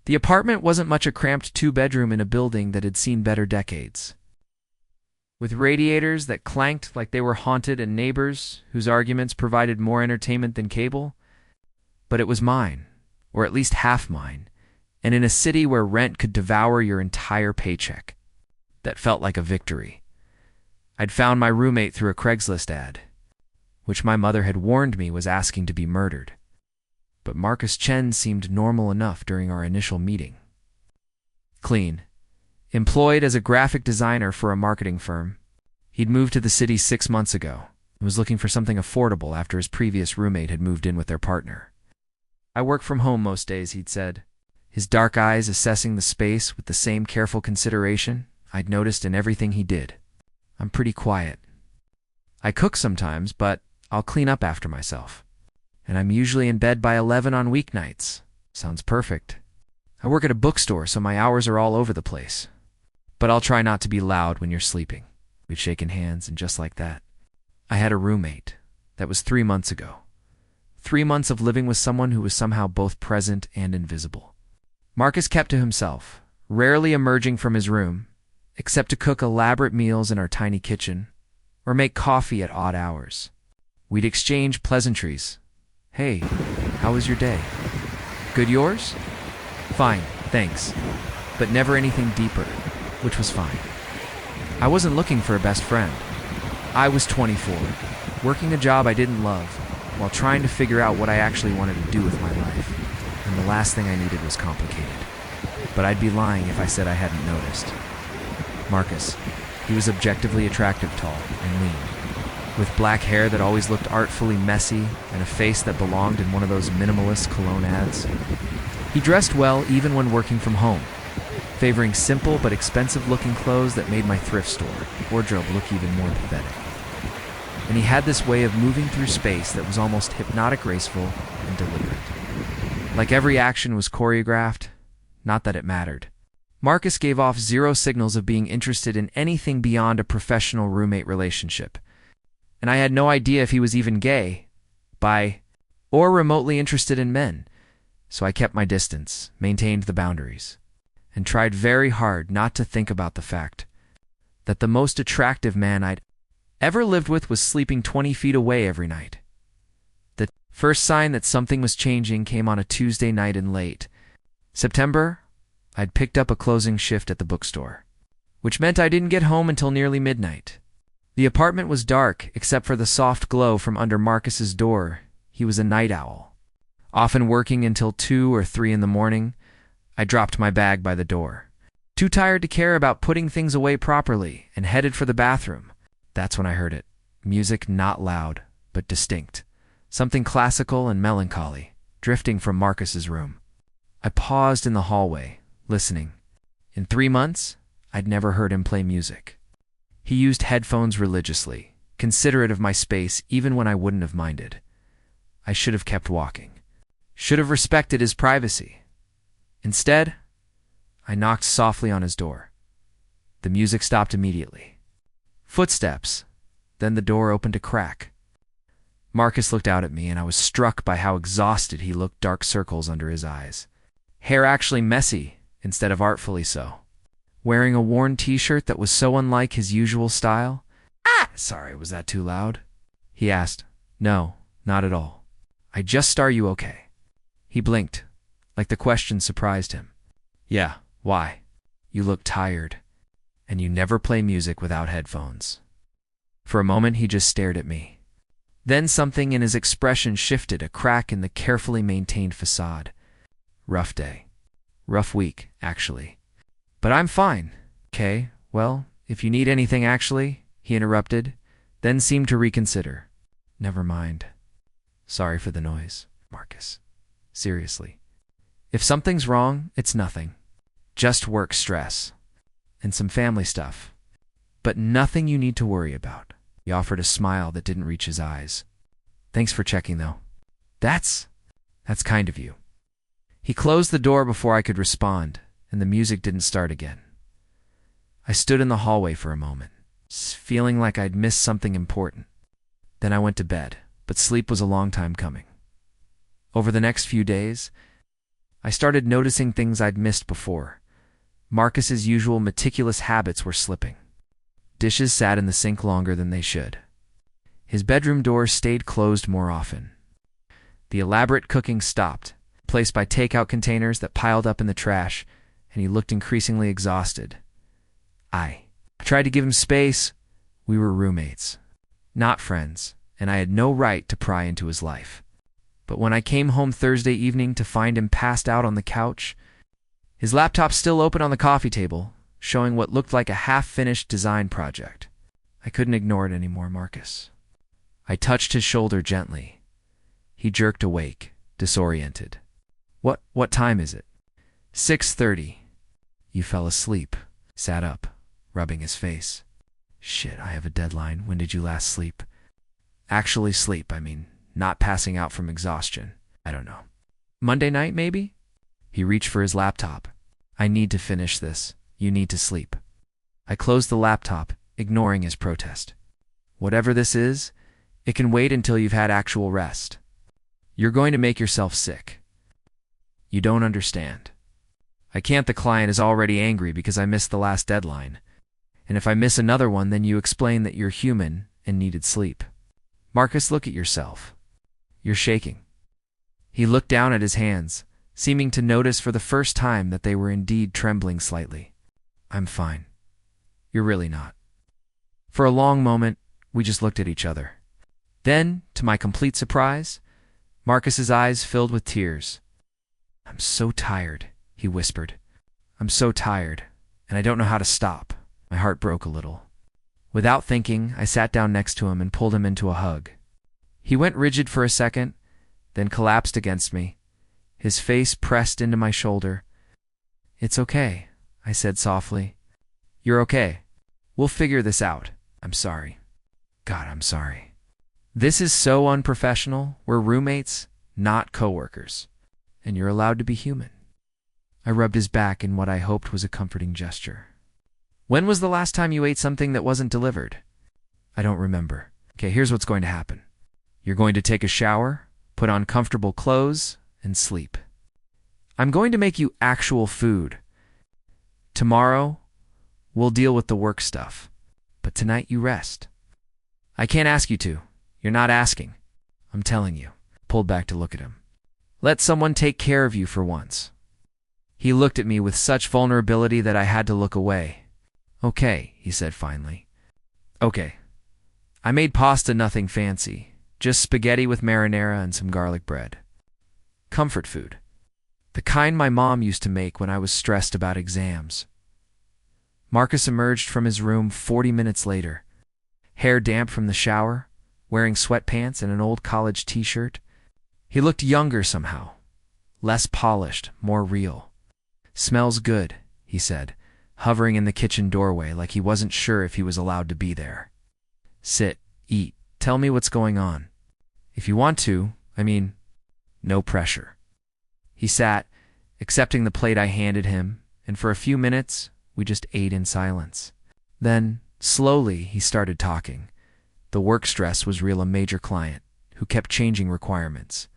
The apartment wasn't much a cramped two-bedroom in a building that had seen better decades. With radiators that clanked like they were haunted and neighbors whose arguments provided more entertainment than cable. But it was mine, or at least half mine, and in a city where rent could devour your entire paycheck. That felt like a victory. I'd found my roommate through a Craigslist ad, which my mother had warned me was asking to be murdered. But Marcus Chen seemed normal enough during our initial meeting. Clean. Employed as a graphic designer for a marketing firm. He'd moved to the city 6 months ago and was looking for something affordable after his previous roommate had moved in with their partner. I work from home most days, he'd said, his dark eyes assessing the space with the same careful consideration I'd noticed in everything he did. I'm pretty quiet. I cook sometimes, but I'll clean up after myself. And I'm usually in bed by 11 on weeknights. Sounds perfect. I work at a bookstore, so my hours are all over the place. But I'll try not to be loud when you're sleeping. We'd shaken hands, and just like that, I had a roommate. That was 3 months ago. 3 months of living with someone who was somehow both present and invisible. Marcus kept to himself, rarely emerging from his room, except to cook elaborate meals in our tiny kitchen, or make coffee at odd hours. We'd exchange pleasantries. Hey, how was your day? Good yours? Fine, thanks. But never anything deeper, which was fine. I wasn't looking for a best friend. I was 24, working a job I didn't love, while trying to figure out what I actually wanted to do with my life. And the last thing I needed was complicated. But I'd be lying if I said I hadn't noticed. Marcus, he was objectively attractive, tall, and lean, with black hair that always looked artfully messy and a face that belonged in one of those minimalist cologne ads. He dressed well even when working from home, favoring simple but expensive-looking clothes that made my thrift store wardrobe look even more pathetic. And he had this way of moving through space that was almost hypnotic graceful and deliberate. Like every action was choreographed, not that it mattered. Marcus gave off zero signals of being interested in anything beyond a professional roommate relationship. And I had no idea if he was even gay, bi, or remotely interested in men. So I kept my distance, maintained the boundaries, and tried very hard not to think about the fact that the most attractive man I'd ever lived with was sleeping 20 feet away every night. The first sign that something was changing came on a Tuesday night in late September. I'd picked up a closing shift at the bookstore, which meant I didn't get home until nearly midnight. The apartment was dark except for the soft glow from under Marcus's door. He was a night owl, often working until 2 or 3 in the morning. I dropped my bag by the door, too tired to care about putting things away properly, and headed for the bathroom. That's when I heard it. Music not loud, but distinct. Something classical and melancholy, drifting from Marcus's room. I paused in the hallway, listening. In 3 months, I'd never heard him play music. He used headphones religiously, considerate of my space even when I wouldn't have minded. I should have kept walking. Should have respected his privacy. Instead, I knocked softly on his door. The music stopped immediately. Footsteps. Then the door opened a crack. Marcus looked out at me, and I was struck by how exhausted he looked, dark circles under his eyes. Hair actually messy, instead of artfully so. Wearing a worn t-shirt that was so unlike his usual style. Sorry, was that too loud? He asked. No, not at all. Are you okay? He blinked, like the question surprised him. Yeah, why? You look tired. And you never play music without headphones. For a moment, he just stared at me. Then something in his expression shifted, a crack in the carefully maintained facade. Rough day. Rough week, actually. But I'm fine. Okay, well, if you need anything actually, he interrupted, then seemed to reconsider. Never mind. Sorry for the noise, Marcus. Seriously. If something's wrong, it's nothing. Just work stress. And some family stuff. But nothing you need to worry about. He offered a smile that didn't reach his eyes. Thanks for checking, though. That's kind of you. He closed the door before I could respond, and the music didn't start again. I stood in the hallway for a moment, feeling like I'd missed something important. Then I went to bed, but sleep was a long time coming. Over the next few days, I started noticing things I'd missed before. Marcus's usual meticulous habits were slipping. Dishes sat in the sink longer than they should. His bedroom door stayed closed more often. The elaborate cooking stopped, replaced by takeout containers that piled up in the trash, and he looked increasingly exhausted. I tried to give him space. We were roommates, not friends, and I had no right to pry into his life. But when I came home Thursday evening to find him passed out on the couch, his laptop still open on the coffee table, showing what looked like a half-finished design project, I couldn't ignore it anymore, Marcus. I touched his shoulder gently. He jerked awake, disoriented. What time is it? 6:30. You fell asleep. Sat up, rubbing his face. Shit, I have a deadline. When did you last sleep? Actually sleep, I mean, not passing out from exhaustion. I don't know. Monday night, maybe? He reached for his laptop. I need to finish this. You need to sleep. I closed the laptop, ignoring his protest. Whatever this is, it can wait until you've had actual rest. You're going to make yourself sick. You don't understand. I can't. The client is already angry because I missed the last deadline. And if I miss another one, then you explain that you're human and needed sleep. Marcus, look at yourself. You're shaking. He looked down at his hands, seeming to notice for the first time that they were indeed trembling slightly. I'm fine. You're really not. For a long moment, we just looked at each other. Then, to my complete surprise, Marcus's eyes filled with tears. I'm so tired, he whispered. I'm so tired, and I don't know how to stop. My heart broke a little. Without thinking, I sat down next to him and pulled him into a hug. He went rigid for a second, then collapsed against me, his face pressed into my shoulder. It's okay, I said softly. You're okay. We'll figure this out. I'm sorry. God, I'm sorry. This is so unprofessional. We're roommates, not coworkers. And you're allowed to be human. I rubbed his back in what I hoped was a comforting gesture. When was the last time you ate something that wasn't delivered? I don't remember. Okay, here's what's going to happen. You're going to take a shower, put on comfortable clothes, and sleep. I'm going to make you actual food. Tomorrow, we'll deal with the work stuff. But tonight you rest. I can't ask you to. You're not asking. I'm telling you. Pulled back to look at him. Let someone take care of you for once. He looked at me with such vulnerability that I had to look away. Okay, he said finally. Okay. I made pasta, nothing fancy. Just spaghetti with marinara and some garlic bread. Comfort food. The kind my mom used to make when I was stressed about exams. Marcus emerged from his room 40 minutes later, hair damp from the shower, wearing sweatpants and an old college t-shirt. He looked younger somehow, less polished, more real. Smells good, he said, hovering in the kitchen doorway like he wasn't sure if he was allowed to be there. Sit, eat, tell me what's going on. If you want to, no pressure. He sat, accepting the plate I handed him, and for a few minutes, we just ate in silence. Then, slowly, he started talking. The work stress was real, a major client who kept changing requirements.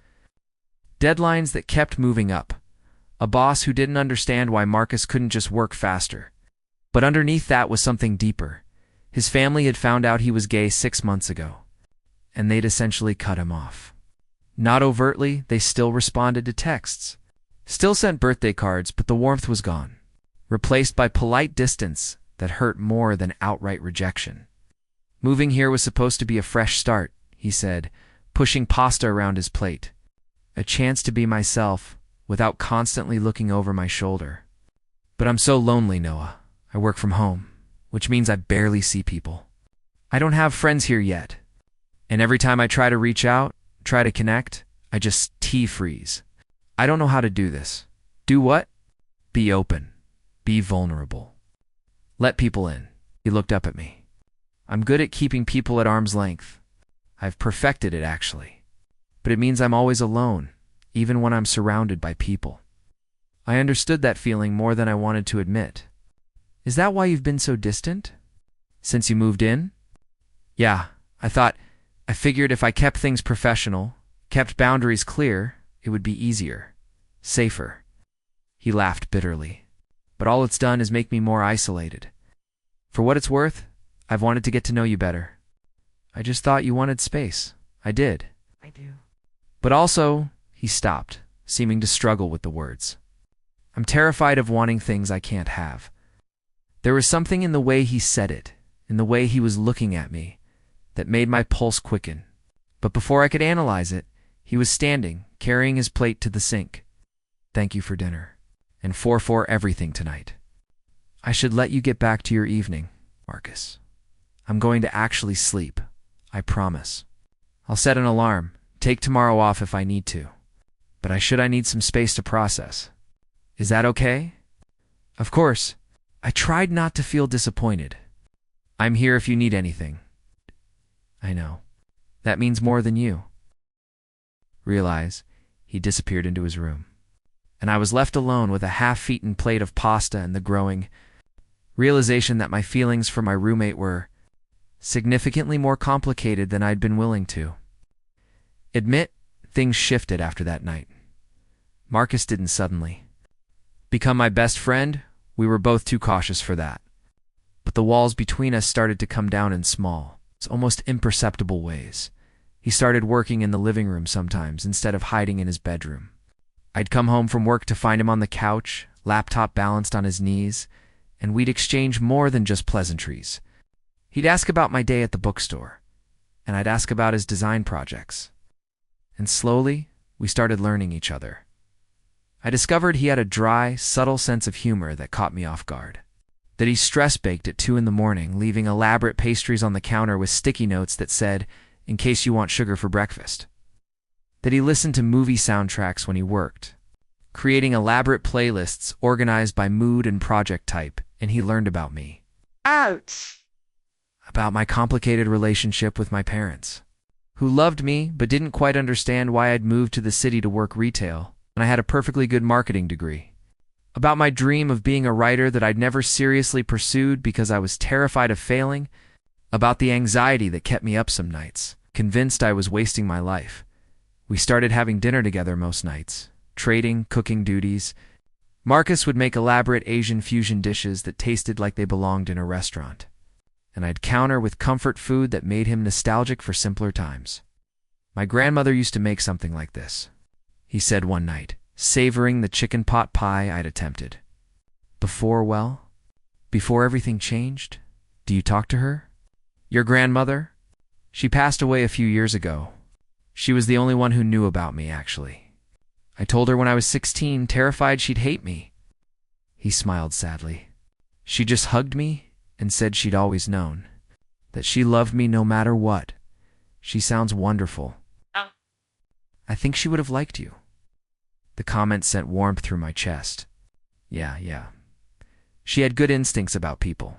Deadlines that kept moving up. A boss who didn't understand why Marcus couldn't just work faster. But underneath that was something deeper. His family had found out he was gay 6 months ago, and they'd essentially cut him off. Not overtly, they still responded to texts. Still sent birthday cards, but the warmth was gone, replaced by polite distance that hurt more than outright rejection. Moving here was supposed to be a fresh start, he said, pushing pasta around his plate. A chance to be myself without constantly looking over my shoulder. But I'm so lonely, Noah. I work from home, which means I barely see people. I don't have friends here yet. And every time I try to reach out, try to connect, I just freeze. I don't know how to do this. Do what? Be open. Be vulnerable. Let people in. He looked up at me. I'm good at keeping people at arm's length. I've perfected it, actually. But it means I'm always alone, even when I'm surrounded by people. I understood that feeling more than I wanted to admit. Is that why you've been so distant? Since you moved in? Yeah, I figured if I kept things professional, kept boundaries clear, it would be easier, safer. He laughed bitterly. But all it's done is make me more isolated. For what it's worth, I've wanted to get to know you better. I just thought you wanted space. I did. I do. But also, he stopped, seeming to struggle with the words. I'm terrified of wanting things I can't have. There was something in the way he said it, in the way he was looking at me, that made my pulse quicken. But before I could analyze it, he was standing, carrying his plate to the sink. Thank you for dinner, and for everything tonight. I should let you get back to your evening, Marcus. I'm going to actually sleep, I promise. I'll set an alarm, take tomorrow off if I need to. But I need some space to process. Is that okay? Of course, I tried not to feel disappointed. I'm here if you need anything. I know. That means more than you. Realize, he disappeared into his room. And I was left alone with a half-eaten plate of pasta and the growing realization that my feelings for my roommate were significantly more complicated than I'd been willing to admit. Things shifted after that night. Marcus didn't suddenly become my best friend. We were both too cautious for that. But the walls between us started to come down in small, almost imperceptible ways. He started working in the living room sometimes instead of hiding in his bedroom. I'd come home from work to find him on the couch, laptop balanced on his knees, and we'd exchange more than just pleasantries. He'd ask about my day at the bookstore, and I'd ask about his design projects. And slowly, we started learning each other. I discovered he had a dry, subtle sense of humor that caught me off guard. That he stress-baked at 2 a.m, leaving elaborate pastries on the counter with sticky notes that said, "In case you want sugar for breakfast." That he listened to movie soundtracks when he worked, creating elaborate playlists organized by mood and project type, and he learned about me. Ouch! About my complicated relationship with my parents, who loved me but didn't quite understand why I'd moved to the city to work retail, and I had a perfectly good marketing degree. About my dream of being a writer that I'd never seriously pursued because I was terrified of failing. About the anxiety that kept me up some nights, convinced I was wasting my life. We started having dinner together most nights, trading cooking duties. Marcus would make elaborate Asian fusion dishes that tasted like they belonged in a restaurant, and I'd counter with comfort food that made him nostalgic for simpler times. My grandmother used to make something like this, he said one night, savoring the chicken pot pie I'd attempted. Before everything changed? Do you talk to her? Your grandmother? She passed away a few years ago. She was the only one who knew about me, actually. I told her when I was 16, terrified she'd hate me. He smiled sadly. She just hugged me and said she'd always known, that she loved me no matter what. She sounds wonderful. I think she would have liked you. The comment sent warmth through my chest. Yeah. She had good instincts about people.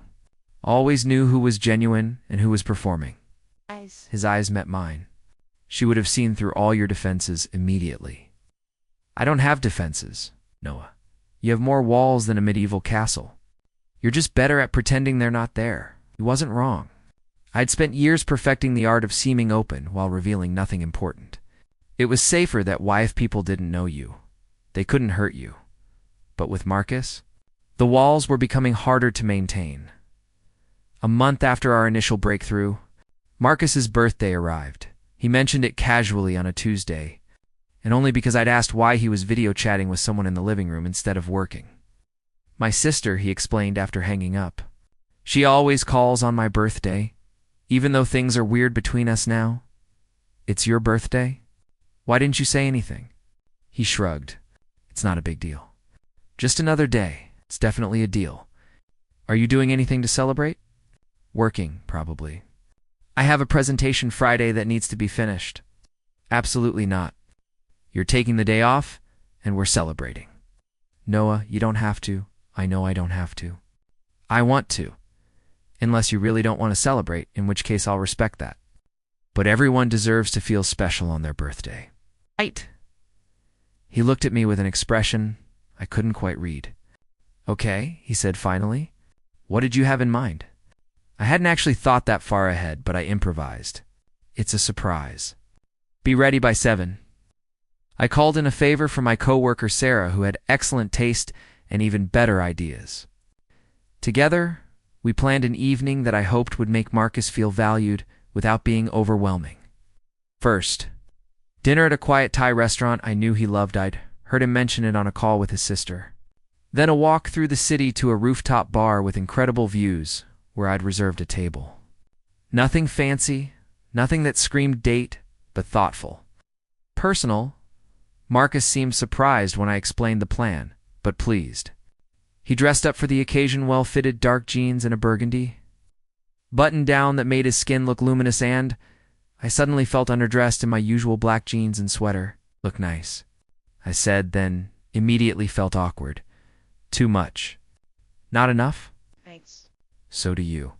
Always knew who was genuine and who was performing. His eyes met mine. She would have seen through all your defenses immediately. I don't have defenses, Noah. You have more walls than a medieval castle. You're just better at pretending they're not there. He wasn't wrong. I'd spent years perfecting the art of seeming open while revealing nothing important. It was safer that why if people didn't know you. They couldn't hurt you. But with Marcus, the walls were becoming harder to maintain. A month after our initial breakthrough, Marcus's birthday arrived. He mentioned it casually on a Tuesday, and only because I'd asked why he was video chatting with someone in the living room instead of working. My sister, he explained after hanging up. She always calls on my birthday, even though things are weird between us now. It's your birthday? Why didn't you say anything? He shrugged. It's not a big deal. Just another day. It's definitely a deal. Are you doing anything to celebrate? Working, probably. I have a presentation Friday that needs to be finished. Absolutely not. You're taking the day off, and we're celebrating. Noah, you don't have to. I know I don't have to. I want to. Unless you really don't want to celebrate, in which case I'll respect that. But everyone deserves to feel special on their birthday. Right. He looked at me with an expression I couldn't quite read. Okay, he said finally. What did you have in mind? I hadn't actually thought that far ahead, but I improvised. It's a surprise. Be ready by 7. I called in a favor from my coworker Sarah, who had excellent taste and even better ideas. Together, we planned an evening that I hoped would make Marcus feel valued without being overwhelming. First, dinner at a quiet Thai restaurant I knew he loved. I'd heard him mention it on a call with his sister. Then a walk through the city to a rooftop bar with incredible views where I'd reserved a table. Nothing fancy, nothing that screamed date, but thoughtful. Personal. Marcus seemed surprised when I explained the plan, but pleased. He dressed up for the occasion, well-fitted dark jeans and a burgundy button-down that made his skin look luminous, and I suddenly felt underdressed in my usual black jeans and sweater. "Look nice," I said, then immediately felt awkward. Too much. Not enough? Thanks. So do you.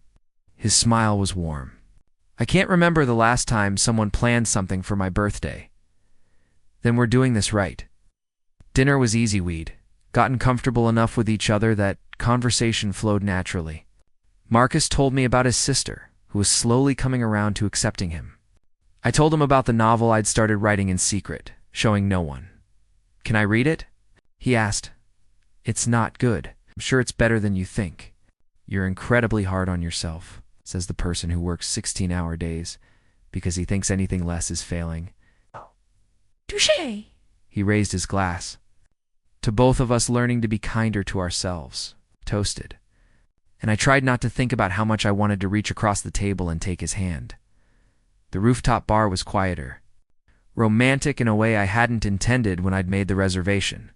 His smile was warm. I can't remember the last time someone planned something for my birthday. Then we're doing this right. Dinner was easy. We'd gotten comfortable enough with each other that conversation flowed naturally. Marcus told me about his sister, who was slowly coming around to accepting him. I told him about the novel I'd started writing in secret, showing no one. "Can I read it?" he asked. "It's not good. I'm sure it's better than you think." "You're incredibly hard on yourself," says the person who works 16-hour days because he thinks anything less is failing. Touché! He raised his glass. To both of us learning to be kinder to ourselves. Toasted. And I tried not to think about how much I wanted to reach across the table and take his hand. The rooftop bar was quieter. Romantic in a way I hadn't intended when I'd made the reservation.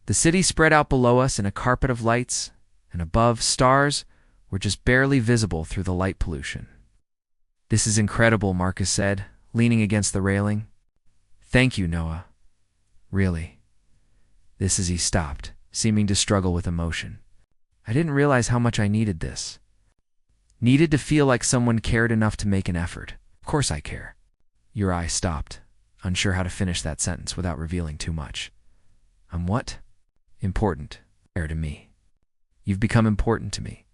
The city spread out below us in a carpet of lights, and above, stars were just barely visible through the light pollution. "This is incredible," Marcus said, leaning against the railing. "Thank you, Noah. Really." This as he stopped, seeming to struggle with emotion. I didn't realize how much I needed this. Needed to feel like someone cared enough to make an effort. Of course I care. Your eye stopped, unsure how to finish that sentence without revealing too much. "I'm what?" "Important. Care to me. You've become important to me."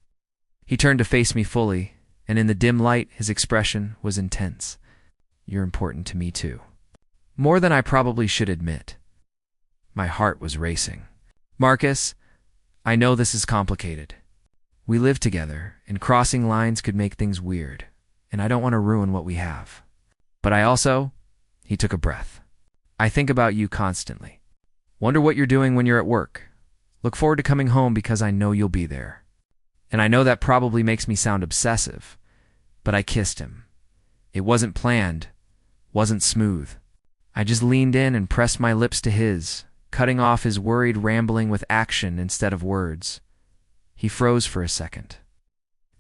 He turned to face me fully, and in the dim light, his expression was intense. "You're important to me too. More than I probably should admit." My heart was racing. "Marcus, I know this is complicated. We live together, and crossing lines could make things weird, and I don't want to ruin what we have. But I also—" he took a breath. "I think about you constantly. Wonder what you're doing when you're at work. Look forward to coming home because I know you'll be there." And I know that probably makes me sound obsessive, but I kissed him. It wasn't planned, wasn't smooth. I just leaned in and pressed my lips to his, cutting off his worried rambling with action instead of words. He froze for a second,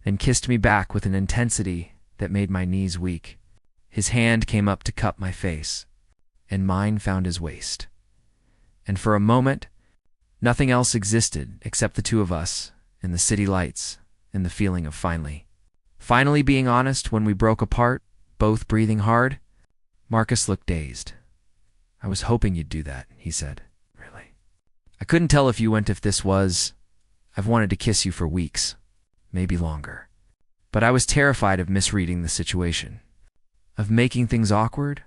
then kissed me back with an intensity that made my knees weak. His hand came up to cup my face, and mine found his waist. And for a moment, nothing else existed except the two of us, and the city lights, and the feeling of finally being honest. When we broke apart, both breathing hard, Marcus looked dazed. "I was hoping you'd do that," he said. "Really? I couldn't tell if you went if this was... I've wanted to kiss you for weeks, maybe longer. But I was terrified of misreading the situation, of making things awkward,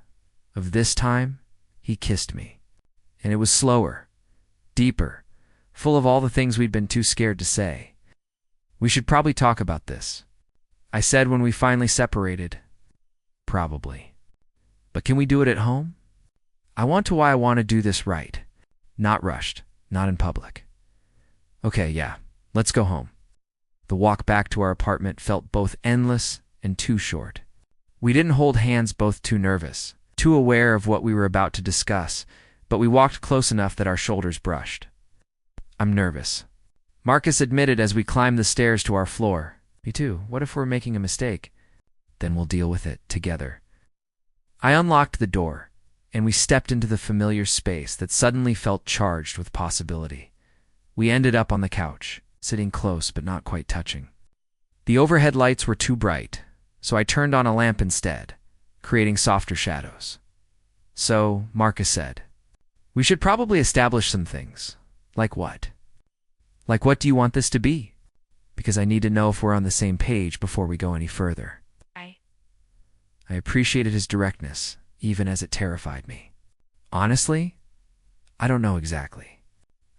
of this time." He kissed me, and it was slower, deeper, full of all the things we'd been too scared to say. "We should probably talk about this," I said when we finally separated. "Probably. But can we do it at home? I want to do this right. Not rushed, not in public." "Okay, yeah, let's go home." The walk back to our apartment felt both endless and too short. We didn't hold hands, both too nervous, too aware of what we were about to discuss, but we walked close enough that our shoulders brushed. "I'm nervous," Marcus admitted as we climbed the stairs to our floor. "Me too. What if we're making a mistake?" "Then we'll deal with it together." I unlocked the door, and we stepped into the familiar space that suddenly felt charged with possibility. We ended up on the couch, sitting close but not quite touching. The overhead lights were too bright, so I turned on a lamp instead, creating softer shadows. "So," Marcus said, "we should probably establish some things." "Like what?" "Like what do you want this to be? Because I need to know if we're on the same page before we go any further." I appreciated his directness, even as it terrified me. Honestly, I don't know exactly.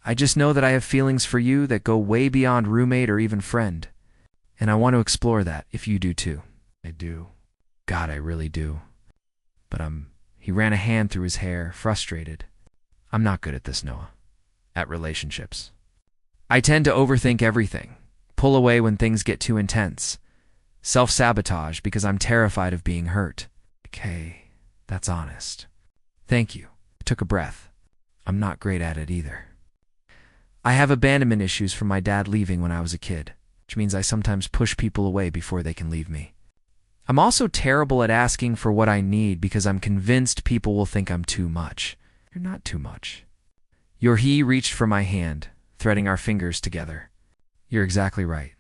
I just know that I have feelings for you that go way beyond roommate or even friend. And I want to explore that if you do too. I do. God, I really do. But he ran a hand through his hair, frustrated. I'm not good at this, Noah. At relationships. I tend to overthink everything, pull away when things get too intense, self-sabotage because I'm terrified of being hurt. Okay, that's honest. Thank you. I took a breath. I'm not great at it either. I have abandonment issues from my dad leaving when I was a kid, which means I sometimes push people away before they can leave me. I'm also terrible at asking for what I need because I'm convinced people will think I'm too much. You're not too much. He reached for my hand, threading our fingers together. You're exactly right.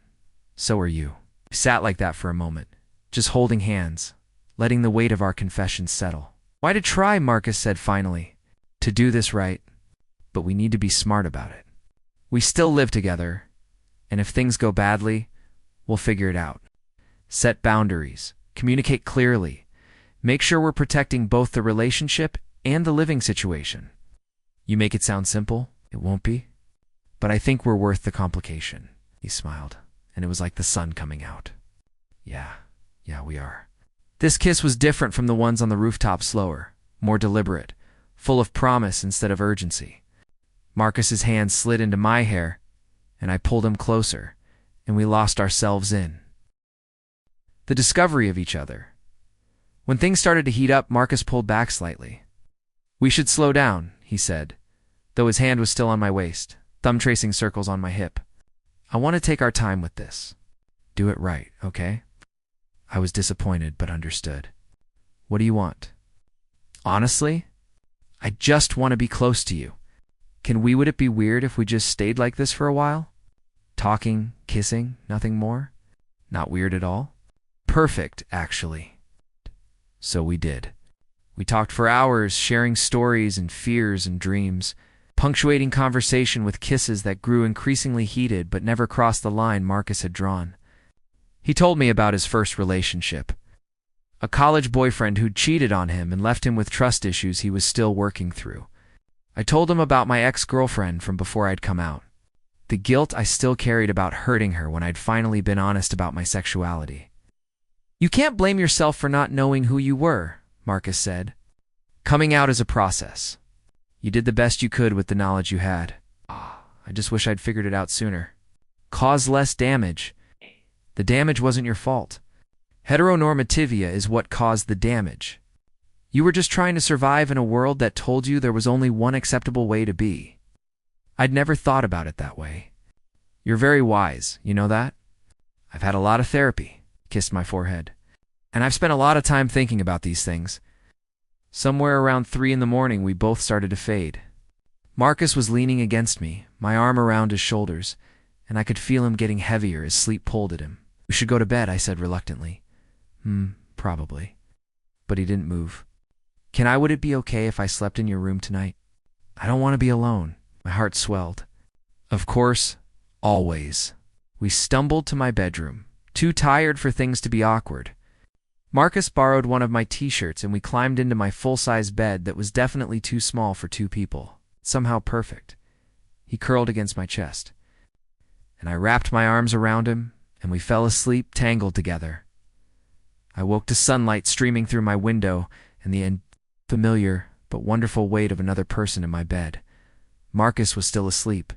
So are you. We sat like that for a moment, just holding hands, letting the weight of our confessions settle. Why to try, Marcus said finally. To do this right, but we need to be smart about it. We still live together, and if things go badly, we'll figure it out. Set boundaries, communicate clearly, make sure we're protecting both the relationship and the living situation. You make it sound simple, it won't be. But I think we're worth the complication. He smiled, and it was like the sun coming out. Yeah, we are. This kiss was different from the ones on the rooftop, slower, more deliberate, full of promise instead of urgency. Marcus's hand slid into my hair, and I pulled him closer, and we lost ourselves in the discovery of each other. When things started to heat up, Marcus pulled back slightly. We should slow down, he said, though his hand was still on my waist, thumb tracing circles on my hip. I want to take our time with this. Do it right, okay? I was disappointed but understood. What do you want? Honestly, I just want to be close to you. Would it be weird if we just stayed like this for a while? Talking, kissing, nothing more? Not weird at all? Perfect, actually. So we did. We talked for hours, sharing stories and fears and dreams, punctuating conversation with kisses that grew increasingly heated but never crossed the line Marcus had drawn. He told me about his first relationship, a college boyfriend who'd cheated on him and left him with trust issues he was still working through. I told him about my ex-girlfriend from before I'd come out, the guilt I still carried about hurting her when I'd finally been honest about my sexuality. You can't blame yourself for not knowing who you were, Marcus said. Coming out is a process. You did the best you could with the knowledge you had. I just wish I'd figured it out sooner. Cause less damage. The damage wasn't your fault. Heteronormativia is what caused the damage. You were just trying to survive in a world that told you there was only one acceptable way to be. I'd never thought about it that way. You're very wise, you know that? I've had a lot of therapy, kissed my forehead, and I've spent a lot of time thinking about these things. Somewhere around 3 a.m, we both started to fade. Marcus was leaning against me, my arm around his shoulders, and I could feel him getting heavier as sleep pulled at him. We should go to bed, I said reluctantly. Probably. But he didn't move. Would it be okay if I slept in your room tonight? I don't want to be alone. My heart swelled. Of course, always. We stumbled to my bedroom, too tired for things to be awkward. Marcus borrowed one of my t-shirts and we climbed into my full-size bed that was definitely too small for 2 people, somehow perfect. He curled against my chest, and I wrapped my arms around him, and we fell asleep tangled together. I woke to sunlight streaming through my window and the familiar but wonderful weight of another person in my bed. Marcus was still asleep,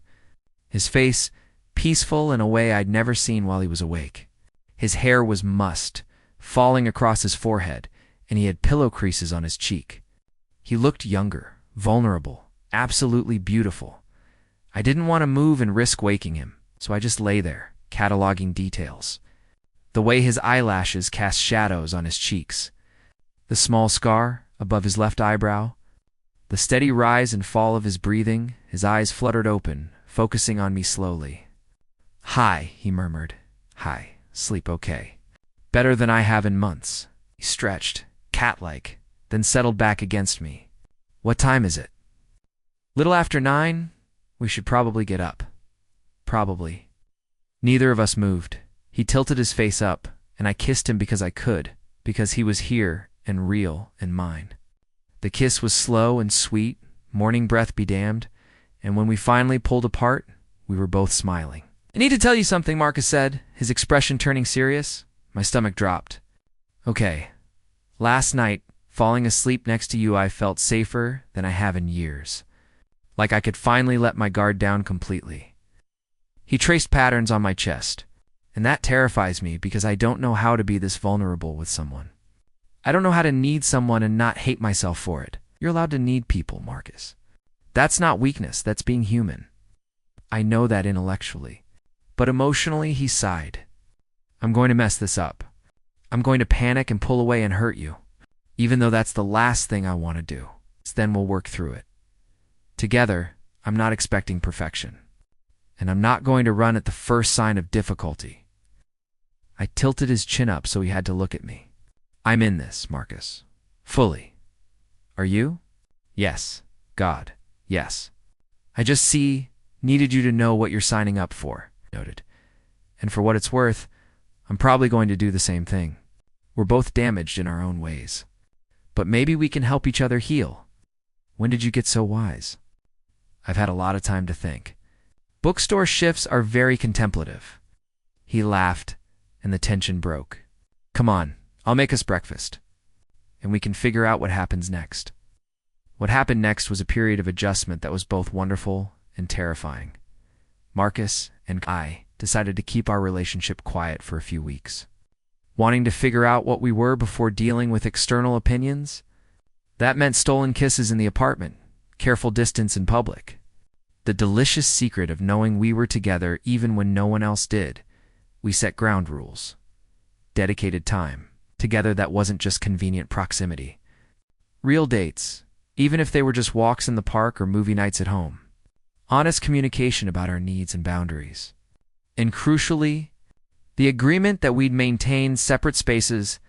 his face peaceful in a way I'd never seen while he was awake. His hair was mussed, falling across his forehead, and he had pillow creases on his cheek. He looked younger, vulnerable, absolutely beautiful. I didn't want to move and risk waking him, so I just lay there, cataloging details. The way his eyelashes cast shadows on his cheeks, the small scar above his left eyebrow, the steady rise and fall of his breathing. His eyes fluttered open, focusing on me slowly. "Hi," he murmured. "Hi, sleep okay." "Better than I have in months." He stretched, cat-like, then settled back against me. "What time is it?" "Little after 9. We should probably get up." "Probably." Neither of us moved. He tilted his face up, and I kissed him because I could, because he was here and real and mine. The kiss was slow and sweet, morning breath be damned, and when we finally pulled apart, we were both smiling. "I need to tell you something," Marcus said, his expression turning serious. My stomach dropped. "Okay. Last night, falling asleep next to you, I felt safer than I have in years. Like I could finally let my guard down completely." He traced patterns on my chest, and that terrifies me because I don't know how to be this vulnerable with someone. I don't know how to need someone and not hate myself for it. You're allowed to need people, Marcus. That's not weakness, that's being human. I know that intellectually. But emotionally, he sighed. "I'm going to mess this up. I'm going to panic and pull away and hurt you, even though that's the last thing I want to do. Then we'll work through it. Together, I'm not expecting perfection. And I'm not going to run at the first sign of difficulty." I tilted his chin up so he had to look at me. "I'm in this, Marcus. Fully. Are you?" "Yes. God. Yes. I just needed you to know what you're signing up for," noted. "And for what it's worth, I'm probably going to do the same thing. We're both damaged in our own ways. But maybe we can help each other heal. When did you get so wise?" "I've had a lot of time to think. Bookstore shifts are very contemplative." He laughed, and the tension broke. "Come on, I'll make us breakfast, and we can figure out what happens next." What happened next was a period of adjustment that was both wonderful and terrifying. Marcus and I decided to keep our relationship quiet for a few weeks. Wanting to figure out what we were before dealing with external opinions, that meant stolen kisses in the apartment, careful distance in public. The delicious secret of knowing we were together even when no one else did. We set ground rules. Dedicated time. Together that wasn't just convenient proximity. Real dates, even if they were just walks in the park or movie nights at home. Honest communication about our needs and boundaries. And crucially, the agreement that we'd maintain separate spaces.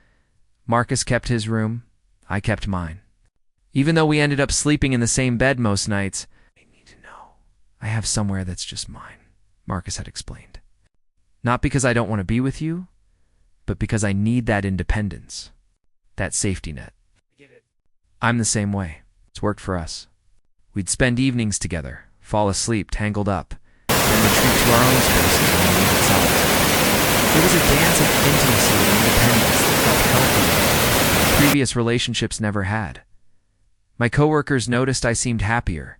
Marcus kept his room, I kept mine. Even though we ended up sleeping in the same bed most nights, "I need to know I have somewhere that's just mine," Marcus had explained. "Not because I don't want to be with you, but because I need that independence, that safety net." I'm the same way. It's worked for us. We'd spend evenings together, fall asleep tangled up, and retreat to our own spaces when we needed solitude. It was a dance of intimacy and independence that felt healthy that previous relationships never had. My coworkers noticed I seemed happier.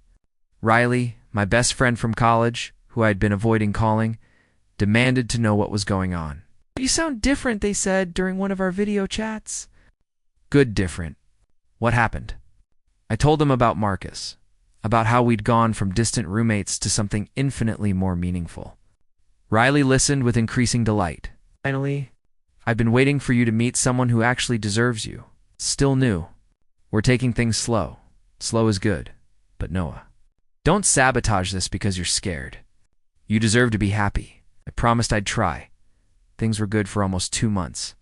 Riley, my best friend from college, who I'd been avoiding calling, demanded to know what was going on. "You sound different," they said during one of our video chats. Good different. What happened? I told them about Marcus, about how we'd gone from distant roommates to something infinitely more meaningful. Riley listened with increasing delight. "Finally, I've been waiting for you to meet someone who actually deserves you. Still new. We're taking things slow. Slow is good. But Noah, don't sabotage this because you're scared. You deserve to be happy. I promised I'd try." Things were good for almost 2 months.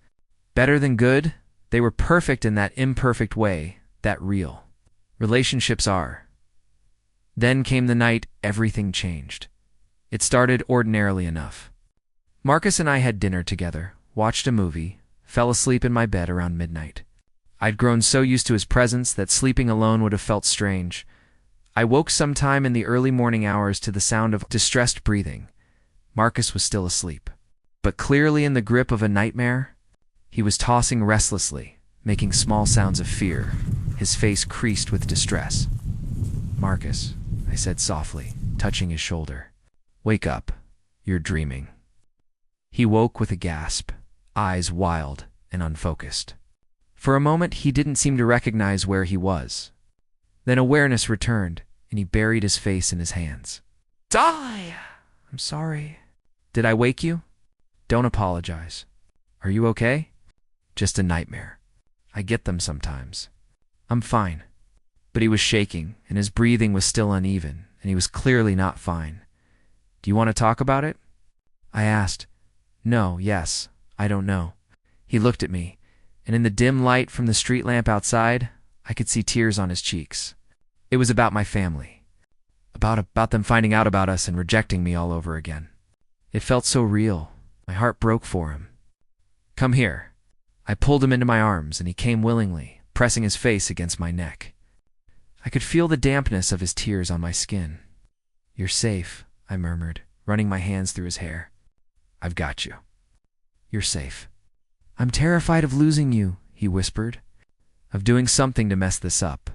Better than good, they were perfect in that imperfect way, that real. Relationships are. Then came the night everything changed. It started ordinarily enough. Marcus and I had dinner together, watched a movie, fell asleep in my bed around midnight. I'd grown so used to his presence that sleeping alone would have felt strange. I woke sometime in the early morning hours to the sound of distressed breathing. Marcus was still asleep, but clearly in the grip of a nightmare. He was tossing restlessly, making small sounds of fear, his face creased with distress. "Marcus," I said softly, touching his shoulder. "Wake up. You're dreaming." He woke with a gasp, eyes wild and unfocused. For a moment, he didn't seem to recognize where he was. Then awareness returned, and he buried his face in his hands. "Die! I'm sorry. Did I wake you?" "Don't apologize. Are you okay?" "Just a nightmare. I get them sometimes." "I'm fine." But he was shaking, and his breathing was still uneven, and he was clearly not fine. "Do you want to talk about it?" I asked. "No, yes, I don't know." He looked at me, and in the dim light from the street lamp outside, I could see tears on his cheeks. It was about my family. About them finding out about us and rejecting me all over again. It felt so real. My heart broke for him. "Come here." I pulled him into my arms, and he came willingly, pressing his face against my neck. I could feel the dampness of his tears on my skin. "You're safe," I murmured, running my hands through his hair. "I've got you. You're safe." "I'm terrified of losing you," he whispered, "of doing something to mess this up.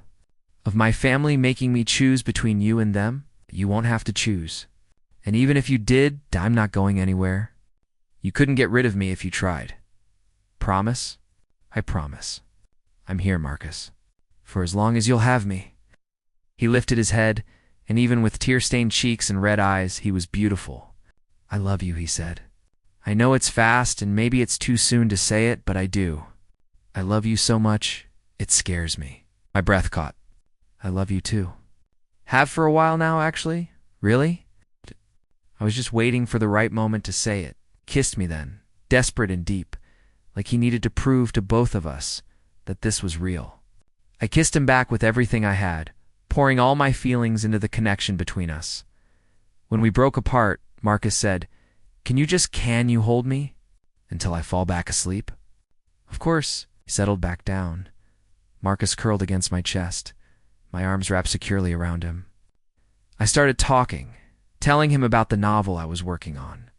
Of my family making me choose between you and them. You won't have to choose. And even if you did, I'm not going anywhere. You couldn't get rid of me if you tried. Promise?" "I promise. I'm here, Marcus. For as long as you'll have me." He lifted his head, and even with tear-stained cheeks and red eyes, he was beautiful. "I love you," he said. "I know it's fast, and maybe it's too soon to say it, but I do. I love you so much, it scares me." My breath caught. "I love you too." "Have for a while now, actually? Really?" I was just waiting for the right moment to say it. Kissed me then, desperate and deep, like he needed to prove to both of us that this was real. I kissed him back with everything I had, pouring all my feelings into the connection between us. When we broke apart, Marcus said, "Can you hold me? Until I fall back asleep?" "Of course." He settled back down. Marcus curled against my chest, my arms wrapped securely around him. I started talking, telling him about the novel I was working on,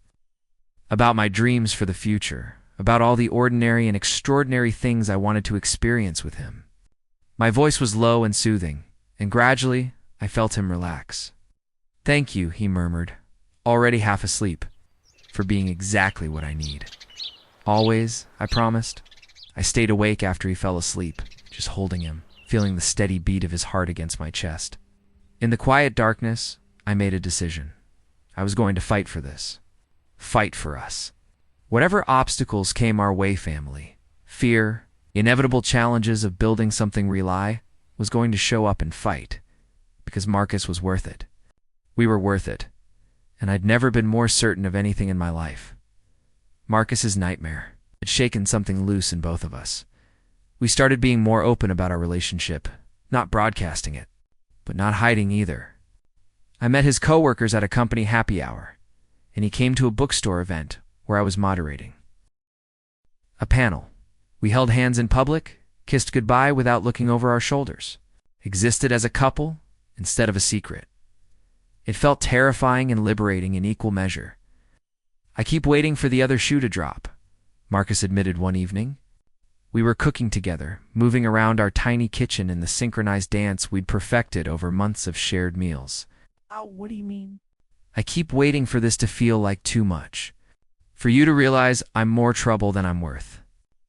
about my dreams for the future, about all the ordinary and extraordinary things I wanted to experience with him. My voice was low and soothing, and gradually I felt him relax. "Thank you," he murmured, already half asleep, "for being exactly what I need." "Always," I promised. I stayed awake after he fell asleep, just holding him, feeling the steady beat of his heart against my chest. In the quiet darkness, I made a decision. I was going to fight for this. Fight for us. Whatever obstacles came our way, family, fear, inevitable challenges of building something real, I was going to show up and fight, because Marcus was worth it. We were worth it, and I'd never been more certain of anything in my life. Marcus's nightmare had shaken something loose in both of us. We started being more open about our relationship, not broadcasting it, but not hiding either. I met his coworkers at a company happy hour, and he came to a bookstore event where I was moderating. A panel. We held hands in public, kissed goodbye without looking over our shoulders, existed as a couple instead of a secret. It felt terrifying and liberating in equal measure. "I keep waiting for the other shoe to drop," Marcus admitted one evening. We were cooking together, moving around our tiny kitchen in the synchronized dance we'd perfected over months of shared meals. Oh, what do you mean? "I keep waiting for this to feel like too much. For you to realize I'm more trouble than I'm worth.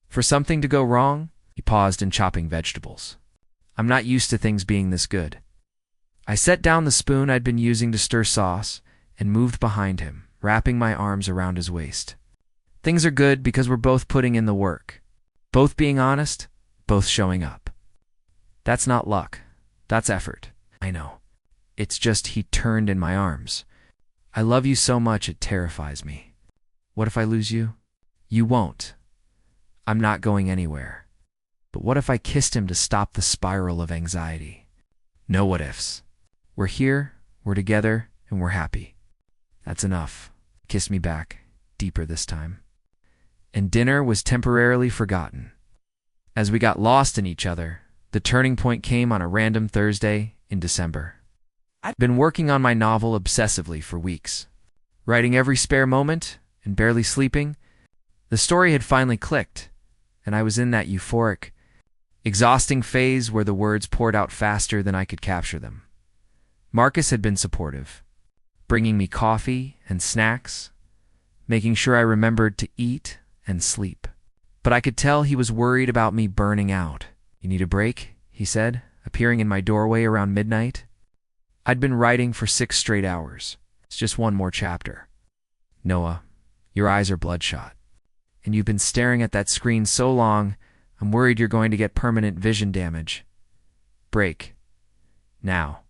For something to go wrong." He paused in chopping vegetables. "I'm not used to things being this good." I set down the spoon I'd been using to stir sauce and moved behind him, wrapping my arms around his waist. "Things are good because we're both putting in the work. Both being honest, both showing up. That's not luck. That's effort. I know. It's just," he turned in my arms. "I love you so much it terrifies me. What if I lose you?" "You won't. I'm not going anywhere." But what if I kissed him to stop the spiral of anxiety? No what ifs. We're here, we're together, and we're happy. That's enough. Kiss me back, deeper this time. And dinner was temporarily forgotten. As we got lost in each other, the turning point came on a random Thursday in December. I'd been working on my novel obsessively for weeks, writing every spare moment and barely sleeping. The story had finally clicked, and I was in that euphoric, exhausting phase where the words poured out faster than I could capture them. Marcus had been supportive, bringing me coffee and snacks, making sure I remembered to eat and sleep. But I could tell he was worried about me burning out. "You need a break?" he said, appearing in my doorway around midnight. I'd been writing for 6 straight hours. "It's just one more chapter." "Noah, your eyes are bloodshot. And you've been staring at that screen so long, I'm worried you're going to get permanent vision damage. Break. Now."